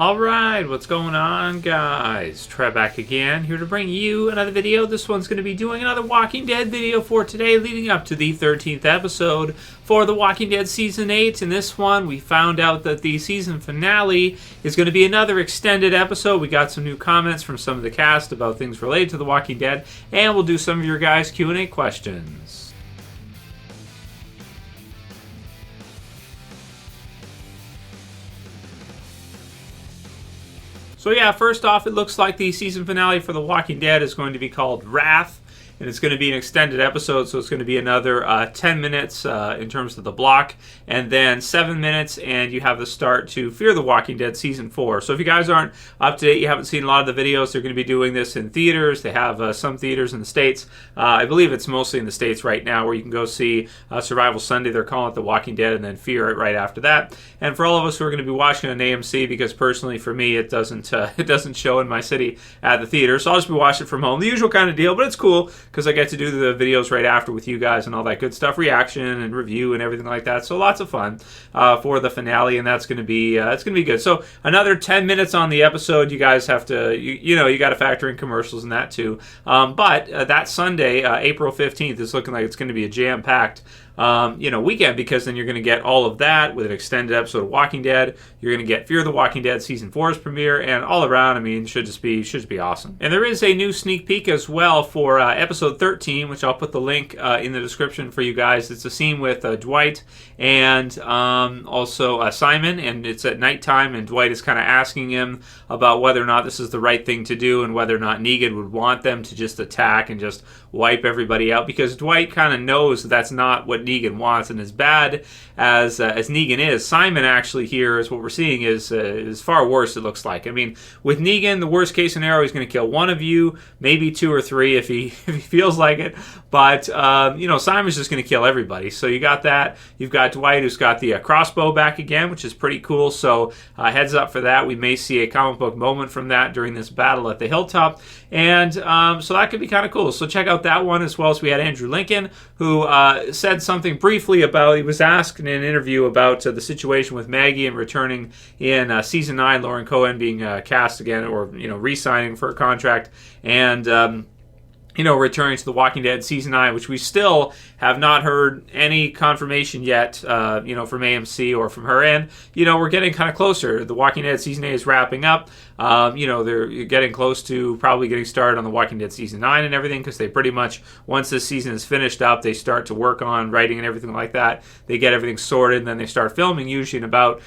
Alright, what's going on, guys? Trev back again, here to bring you another video. This one's going to be doing another Walking Dead video for today, leading up to the 13th episode for The Walking Dead Season 8. In this one, we found out that the season finale is going to be another extended episode. We got some new comments from some of the cast about things related to The Walking Dead, and we'll do some of your guys' Q&A questions. So yeah, first off, it looks like the season finale for The Walking Dead is going to be called Wrath, and it's going to be an extended episode, so it's going to be another 10 minutes in terms of the block, and then 7 minutes, and you have the start to Fear the Walking Dead Season 4. So if you guys aren't up to date, you haven't seen a lot of the videos, they're going to be doing this in theaters. They have some theaters in the States. I believe it's mostly in the States right now, where you can go see Survival Sunday. They're calling it The Walking Dead, and then Fear it right after that. And for all of us who are going to be watching on AMC, because personally for me it doesn't show in my city at the theater, so I'll just be watching it from home. The usual kind of deal, but it's cool because I get to do the videos right after with you guys and all that good stuff, reaction and review and everything like that. So lots of fun for the finale, and that's going to be it's going to be good. So another 10 minutes on the episode. You guys have to you got to factor in commercials and that too. But that Sunday, April 15th, is looking like it's going to be a jam-packed weekend, because then you're going to get all of that with an extended episode of Walking Dead. You're going to get Fear the Walking Dead Season 4's premiere, and all around, I mean, should just be awesome. And there is a new sneak peek as well for episode 13, which I'll put the link in the description for you guys. It's a scene with Dwight and also Simon, and it's at nighttime, and Dwight is kind of asking him about whether or not this is the right thing to do, and whether or not Negan would want them to just attack and just wipe everybody out, because Dwight kind of knows that that's not what Negan wants. And as bad as Negan is, Simon actually here is what we're seeing is far worse, it looks like. I mean, with Negan, the worst case scenario, he's going to kill one of you, maybe two or three if he feels like it, but Simon's just going to kill everybody. So you got that. You've got Dwight, who's got the crossbow back again, which is pretty cool. So heads up for that. We may see a comic book moment from that during this battle at the hilltop, and so that could be kind of cool. So check out that one, as well as we had Andrew Lincoln, who said something briefly about, he was asked in an interview about the situation with Maggie and returning in season 9, Lauren Cohen being cast again, or re-signing for a contract, and returning to The Walking Dead Season 9, which we still have not heard any confirmation yet, from AMC or from her end. We're getting kind of closer. The Walking Dead Season 8 is wrapping up. They're getting close to probably getting started on The Walking Dead Season 9 and everything, because they pretty much, once this season is finished up, they start to work on writing and everything like that. They get everything sorted, and then they start filming, usually in about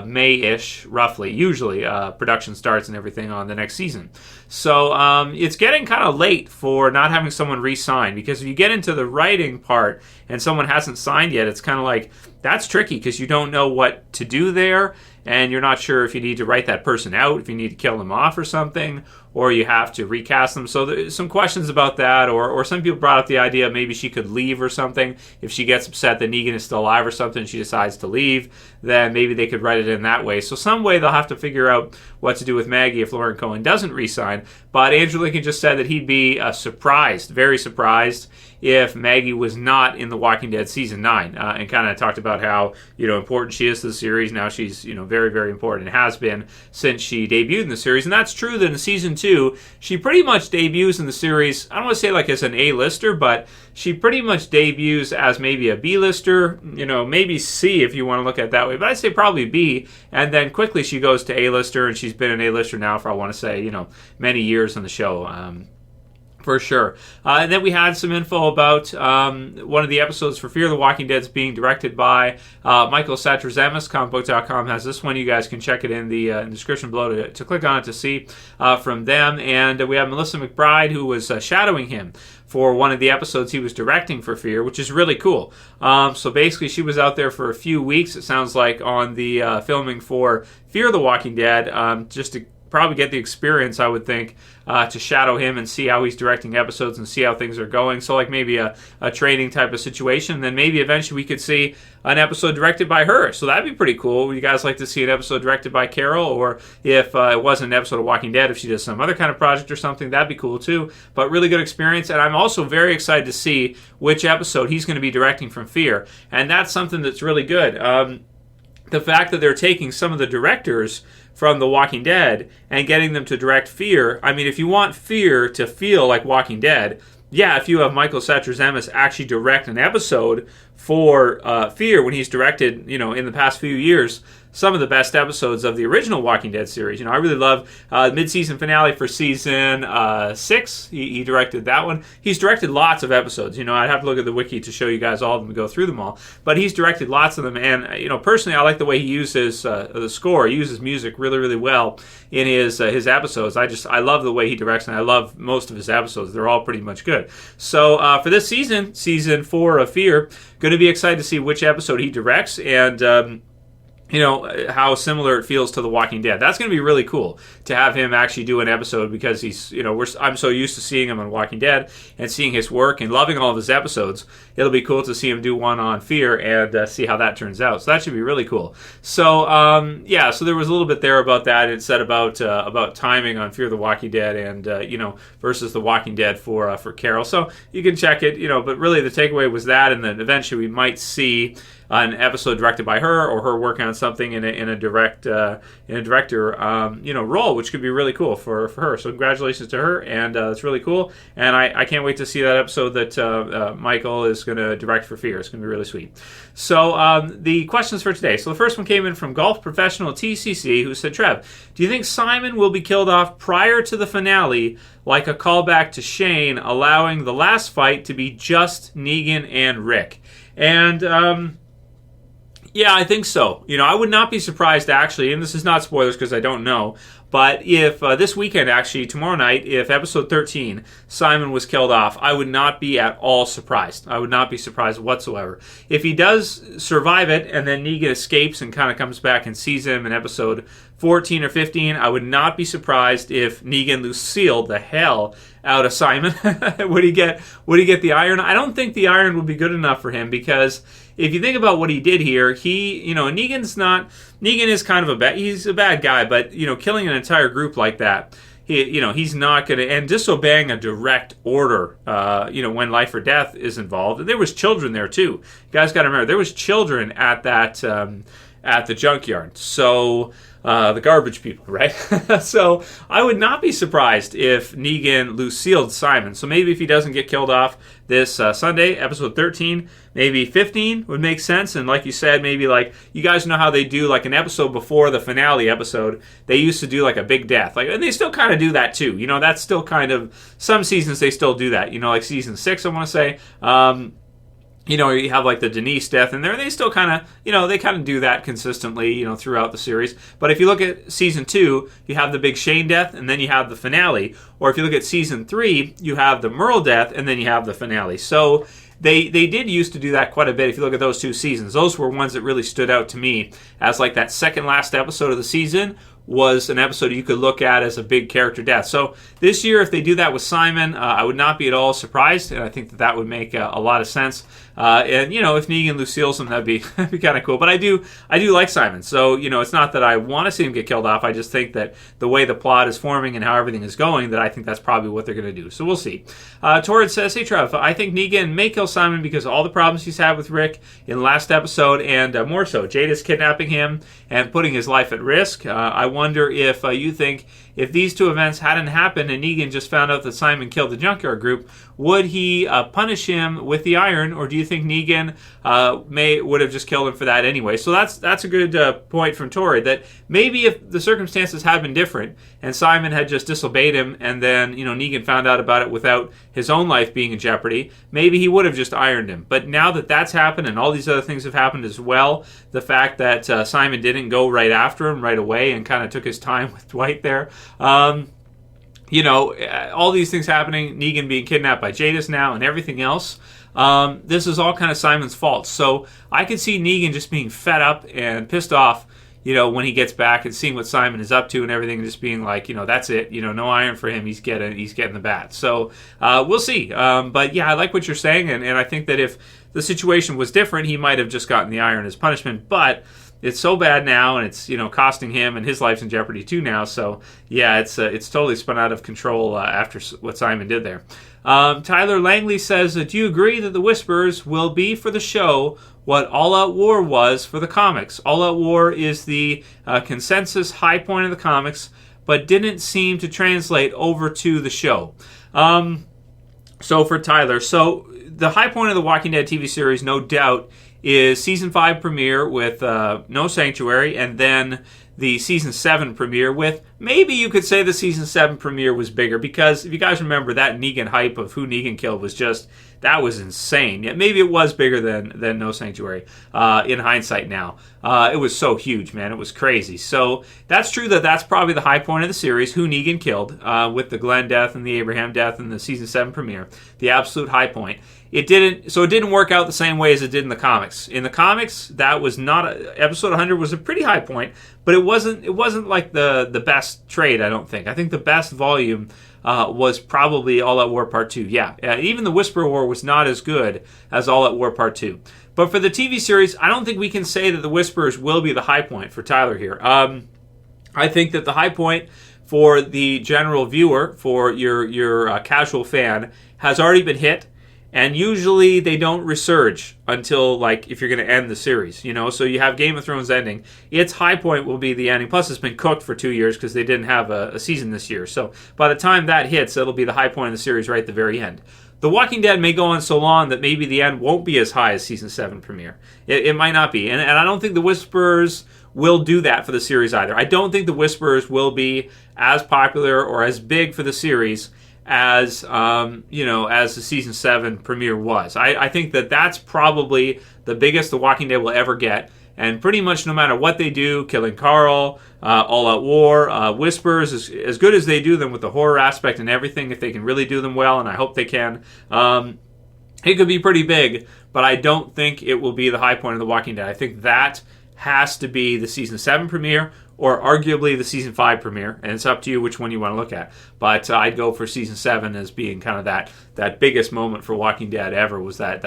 May-ish, roughly. Usually, production starts and everything on the next season. So it's getting kind of late for not having someone re-sign, because if you get into the writing part and someone hasn't signed yet, it's kind of like, that's tricky, because you don't know what to do there, and you're not sure if you need to write that person out, if you need to kill them off or something, or you have to recast them. So there's some questions about that, or some people brought up the idea maybe she could leave or something. If she gets upset that Negan is still alive or something, she decides to leave, then maybe they could write it in that way. So some way they'll have to figure out what to do with Maggie if Lauren Cohen doesn't re-sign. But Andrew Lincoln just said that he'd be surprised, very surprised, if Maggie was not in The Walking Dead Season 9, and kind of talked about how important she is to the series. Now she's very, very important, and has been since she debuted in the series. And that's true that in Season 2, she pretty much debuts in the series, I don't want to say like as an A-lister, but she pretty much debuts as maybe a B-lister, maybe C if you want to look at it that way, but I'd say probably B, and then quickly she goes to A-lister, and she's been an A-lister now for, I want to say, many years on the show. For sure. And then we had some info about one of the episodes for Fear the Walking Dead is being directed by Michael Satrazemis. Comicbook.com has this one. You guys can check it in the description below to click on it to see from them. And we have Melissa McBride, who was shadowing him for one of the episodes he was directing for Fear, which is really cool. So basically, she was out there for a few weeks, it sounds like, on the filming for Fear the Walking Dead, just to probably get the experience, I would think, to shadow him and see how he's directing episodes and see how things are going. So like maybe a training type of situation. And then maybe eventually we could see an episode directed by her. So that'd be pretty cool. Would you guys like to see an episode directed by Carol? Or if it wasn't an episode of Walking Dead, if she does some other kind of project or something, that'd be cool too. But really good experience. And I'm also very excited to see which episode he's going to be directing from Fear. And that's something that's really good. The fact that they're taking some of the directors from The Walking Dead and getting them to direct Fear. I mean, if you want Fear to feel like Walking Dead, yeah, if you have Michael Satrazemis actually direct an episode for Fear, when he's directed, in the past few years, some of the best episodes of the original Walking Dead series. I really love mid-season finale for season 6. He directed that one. He's directed lots of episodes. I'd have to look at the wiki to show you guys all of them and go through them all. But he's directed lots of them, and personally, I like the way he uses the score. He uses music really, really well in his episodes. I love the way he directs, and I love most of his episodes. They're all pretty much good. So for this season 4 of Fear, going to be excited to see which episode he directs, and how similar it feels to The Walking Dead. That's going to be really cool to have him actually do an episode, because he's, I'm so used to seeing him on Walking Dead and seeing his work and loving all of his episodes. It'll be cool to see him do one on Fear and see how that turns out. So that should be really cool. So, so there was a little bit there about that. It said about timing on Fear the Walking Dead and, versus The Walking Dead for Carol. So you can check it, but really the takeaway was that, and then eventually we might see an episode directed by her, or her working on something in a director role, which could be really cool for her. So congratulations to her, and it's really cool. And I can't wait to see that episode that Michael is going to direct for Fear. It's going to be really sweet. So the questions for today. So the first one came in from Golf Professional TCC, who said, Trev, do you think Simon will be killed off prior to the finale, like a callback to Shane, allowing the last fight to be just Negan and Rick? And yeah, I think so. I would not be surprised, actually, and this is not spoilers because I don't know, but if this weekend, actually, tomorrow night, if episode 13, Simon was killed off, I would not be at all surprised. I would not be surprised whatsoever. If he does survive it, and then Negan escapes and kind of comes back and sees him in episode 14 or 15, I would not be surprised if Negan Lucille the hell out of Simon. Would he get the iron? I don't think the iron would be good enough for him, because if you think about what he did here, Negan is kind of he's a bad guy, but killing an entire group like that, he's not going to, and disobeying a direct order, when life or death is involved. And there was children there too. You guys got to remember, there was children at that at the junkyard. So the garbage people, right? So I would not be surprised if Negan Lucille'd Simon. So maybe if he doesn't get killed off this Sunday, episode 13, maybe 15 would make sense. And like you said, maybe like, you guys know how they do like an episode before the finale episode, they used to do like a big death. And they still kind of do that too. That's still kind of, some seasons they still do that. Like season 6, I want to say. You have like the Denise death in there. They still kind of, they kind of do that consistently, throughout the series. But if you look at season 2, you have the big Shane death, and then you have the finale. Or if you look at season 3, you have the Merle death, and then you have the finale. So they did used to do that quite a bit. If you look at those 2 seasons, those were ones that really stood out to me as like that second last episode of the season was an episode you could look at as a big character death. So this year, if they do that with Simon, I would not be at all surprised, and I think that would make a lot of sense. And if Negan Lucille's him, that'd be kind of cool. But I do like Simon, so it's not that I want to see him get killed off. I just think that the way the plot is forming and how everything is going, that I think that's probably what they're going to do. So we'll see. Torrid says, "Hey Trev, I think Negan may kill Simon because of all the problems he's had with Rick in the last episode, and more so, Jada's kidnapping him and putting his life at risk. I wonder if you think if these 2 events hadn't happened and Negan just found out that Simon killed the Junkyard group, would he punish him with the iron, or do you think Negan would have just killed him for that anyway?" So that's a good point from Tori, that maybe if the circumstances had been different and Simon had just disobeyed him, and then Negan found out about it without his own life being in jeopardy, maybe he would have just ironed him. But now that that's happened and all these other things have happened as well, the fact that Simon didn't go right after him right away and kind of took his time with Dwight there, all these things happening, Negan being kidnapped by Jadis now and everything else, this is all kind of Simon's fault. So I could see Negan just being fed up and pissed off, when he gets back and seeing what Simon is up to and everything, and just being like, that's it, no iron for him, he's getting the bat. So we'll see. But yeah, I like what you're saying, and I think that if the situation was different, he might have just gotten the iron as punishment. But it's so bad now, and it's costing him, and his life's in jeopardy too now. So yeah, it's totally spun out of control after what Simon did there. Tyler Langley says, do you agree that the Whisperers will be for the show what All Out War was for the comics? All Out War is the consensus high point of the comics, but didn't seem to translate over to the show. So for Tyler, the high point of the Walking Dead TV series, no doubt, is Season 5 premiere with No Sanctuary, and then the Season 7 premiere with, maybe you could say the Season 7 premiere was bigger, because if you guys remember, that Negan hype of who Negan killed was just, that was insane. Yeah, maybe it was bigger than No Sanctuary in hindsight now. It was so huge, man. It was crazy. So that's true that's probably the high point of the series, who Negan killed, with the Glenn death and the Abraham death and the Season 7 premiere. The absolute high point. It didn't work out the same way as it did in the comics. In the comics, that was not episode 100 was a pretty high point, but it wasn't like the best trade, I don't think. I think the best volume was probably All Out War Part 2. Yeah, even the Whisper War was not as good as All Out War Part 2. But for the TV series, I don't think we can say that the Whisperers will be the high point for Tyler here. I think that the high point for the general viewer, for your casual fan, has already been hit. And usually they don't resurge until, like, if you're going to end the series, So you have Game of Thrones ending. Its high point will be the ending. Plus, it's been cooked for 2 years because they didn't have a season this year. So by the time that hits, it'll be the high point of the series right at the very end. The Walking Dead may go on so long that maybe the end won't be as high as Season 7 premiere. It might not be. And I don't think the Whisperers will do that for the series either. I don't think the Whisperers will be as popular or as big for the series as as the Season 7 premiere was. I think that's probably the biggest The Walking Dead will ever get, and pretty much no matter what they do, Killing Carl, All Out War, Whispers, as good as they do them with the horror aspect and everything, if they can really do them well, and I hope they can, it could be pretty big, but I don't think it will be the high point of The Walking Dead. I think that has to be the Season 7 premiere, or arguably the Season 5 premiere, and it's up to you which one you want to look at. But I'd go for Season 7 as being kind of that biggest moment for Walking Dead ever, was that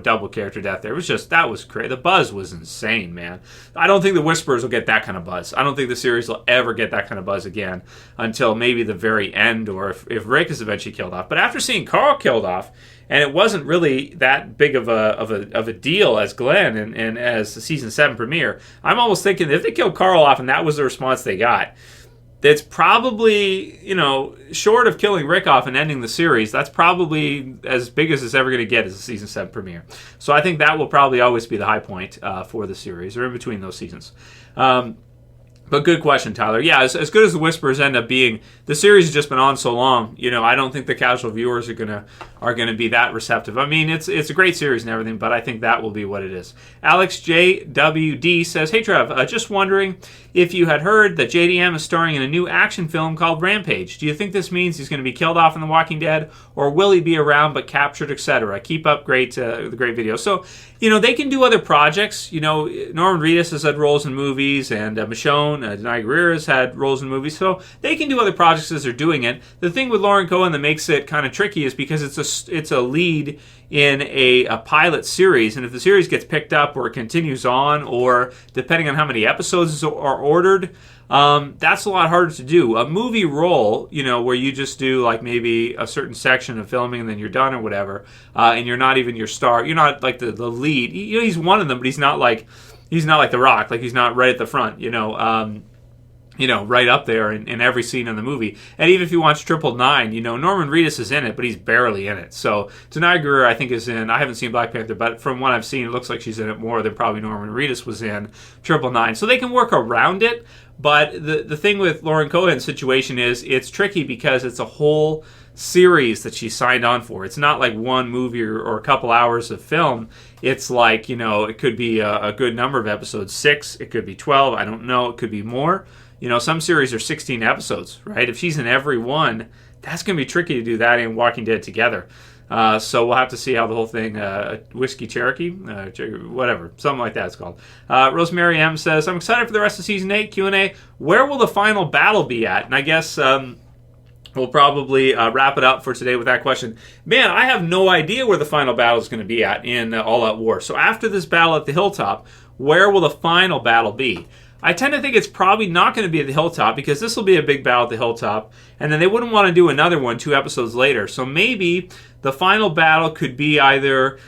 double character death there. It was just, that was crazy. The buzz was insane, man. I don't think the Whisperers will get that kind of buzz. I don't think the series will ever get that kind of buzz again until maybe the very end, or if Rick is eventually killed off. But after seeing Carl killed off, and it wasn't really that big of a deal as Glenn and as the Season 7 premiere, I'm almost thinking if they killed Carl off and that was the response they got, that's probably, short of killing Rick off and ending the series, that's probably as big as it's ever going to get as the Season 7 premiere. So I think that will probably always be the high point for the series, or in between those seasons. But good question, Tyler. Yeah, as good as the Whisperers end up being, the series has just been on so long. I don't think the casual viewers are gonna be that receptive. I mean, it's a great series and everything, but I think that will be what it is. Alex JWD says, "Hey Trev, just wondering if you had heard that JDM is starring in a new action film called Rampage. Do you think this means he's going to be killed off in The Walking Dead, or will he be around but captured, etc.? Keep up the great video." So, they can do other projects. Norman Reedus has had roles in movies, and Michonne, Denai Guerrero has had roles in movies, so they can do other projects as they're doing it. The thing with Lauren Cohen that makes it kind of tricky is because it's a lead in a pilot series, and if the series gets picked up or it continues on, or depending on how many episodes are ordered, that's a lot harder to do. A movie role, where you just do like maybe a certain section of filming and then you're done or whatever, and you're not even your star, you're not like the lead. He's one of them, but he's not like The Rock, like he's not right at the front, right up there in every scene in the movie. And even if you watch 999, Norman Reedus is in it, but he's barely in it. So Denai Guerrero, I think, is in, I haven't seen Black Panther, but from what I've seen, it looks like she's in it more than probably Norman Reedus was in 999. So they can work around it, but the thing with Lauren Cohen's situation is it's tricky because it's a whole series that she signed on for. It's not like one movie or a couple hours of film. It's like, it could be a good number of episodes, 6, it could be 12, I don't know, it could be more. Some series are 16 episodes, right? If she's in every one, that's going to be tricky to do that in Walking Dead together. So we'll have to see how the whole thing, Whiskey Cherokee, whatever, something like that it's called. Rosemary M says, "I'm excited for the rest of Season 8 Q&A. Where will the final battle be at?" And I guess we'll probably wrap it up for today with that question. Man, I have no idea where the final battle is going to be at in All Out War. So after this battle at the Hilltop, where will the final battle be? I tend to think it's probably not going to be at the hilltop because this will be a big battle at the hilltop, and then they wouldn't want to do another one 2 episodes later. So maybe the final battle could be either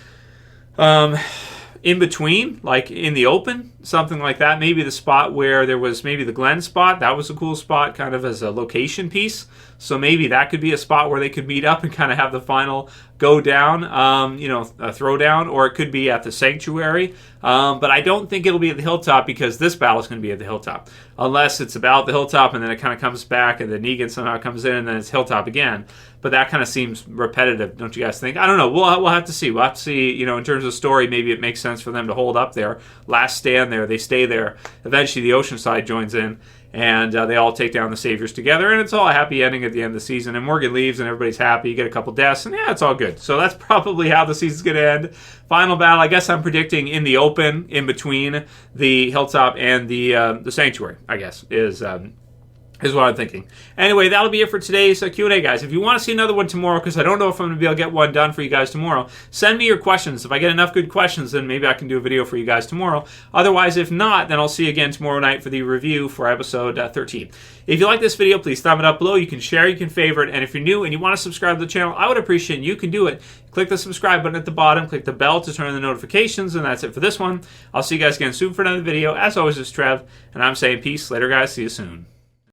in between, like in the open, something like that. Maybe the spot where there was maybe the Glen spot. That was a cool spot kind of as a location piece. So maybe that could be a spot where they could meet up and kind of have the final go down, a throwdown, or it could be at the sanctuary. But I don't think it'll be at the hilltop because this battle is going to be at the hilltop. Unless it's about the hilltop and then it kind of comes back and then Negan somehow comes in and then it's hilltop again. But that kind of seems repetitive, don't you guys think? I don't know. We'll have to see. We'll have to see, in terms of story, maybe it makes sense for them to hold up there. Last stand there. They stay there. Eventually the Oceanside joins in. And they all take down the Saviors together, and it's all a happy ending at the end of the season. And Morgan leaves, and everybody's happy. You get a couple deaths, and yeah, it's all good. So that's probably how the season's going to end. Final battle, I guess I'm predicting in the open, in between the hilltop and the sanctuary, I guess, is what I'm thinking. Anyway, that'll be it for today's Q&A, guys. If you want to see another one tomorrow, because I don't know if I'm going to be able to get one done for you guys tomorrow, send me your questions. If I get enough good questions, then maybe I can do a video for you guys tomorrow. Otherwise, if not, then I'll see you again tomorrow night for the review for episode 13. If you like this video, please thumb it up below. You can share, you can favorite, and if you're new and you want to subscribe to the channel, I would appreciate it. You can do it. Click the subscribe button at the bottom, click the bell to turn on the notifications, and that's it for this one. I'll see you guys again soon for another video. As always, it's Trev, and I'm saying peace. Later, guys. See you soon.